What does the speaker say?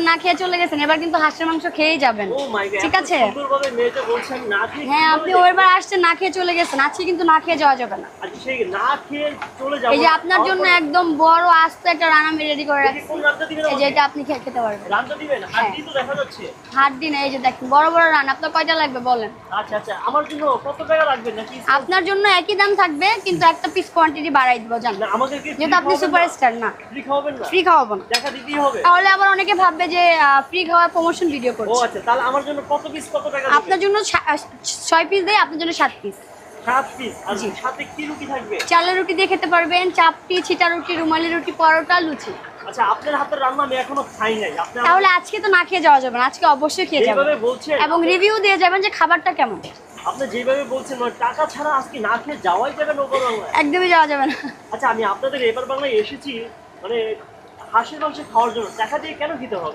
না খেয়ে চলে গেছেন, এবার কিন্তু হাঁসের মাংস খেয়েই যাবেন, ঠিক আছে? হ্যাঁ, আপনি ওইবার আসছেন না খেয়ে চলে গেছেন, আজকে কিন্তু না খেয়ে যাওয়া যাবে না। এই যে আপনার জন্য একদম বড় আস্ত একটা রান আমি রেডি করে রাখছি, এই যে এটা আপনি খেতে পারবেন। হাড্ডি না, এই যে দেখেন বড় বড় রান। আপনার কয়টা লাগবে বলেন? আচ্ছা আচ্ছা, আমার জন্য কত টাকা লাগবে নাকি? আপনার জন্য একই দাম থাকবে, কিন্তু একটা পিস কোয়ান্টিটি বাড়াই দিব জান, যেহেতু আপনি সুপারস্টার না। ফ্রি খাওয়াবেন না? ফ্রি খাওয়াবো না, টাকা দিতেই হবে। তাহলে আবার অনেকে ভাববে যে ফ্রি খাওয়ার প্রমোশন ভিডিও ও করছি। আচ্ছা, তাহলে আমার জন্য কত পিস কত টাকা? আপনার জন্য 6 পিস দেই, আপনার জন্য 7 পিস। 7 পিস। আর সাথে কি রুটি থাকবে? চালের রুটি দিয়ে খেতে পারবেন, চাপটি, ছিটা রুটি, রুমালি রুটি, পরোটা, লুচি। আচ্ছা, আপনার হাতের রান্না আমি এখনো খাই নাই। তাহলে আজকে তো না খেয়ে যাওয়া যাবে না, আজকে অবশ্যই খেয়ে যাবেন এবং রিভিউ দিয়ে যাবেন যে খাবারটা কেমন। আপনি যেভাবে বলছেন টাকা ছাড়া আজকে না খেয়ে যাওয়াই যাবে না? একদমই যাওয়া যাবে না। আচ্ছা, আমি আপনাদের এবার বাংলায় এসেছি মানে হাঁসের মাংস খাওয়ার জন্য, টাকা দিয়ে কেন খেতে হবে?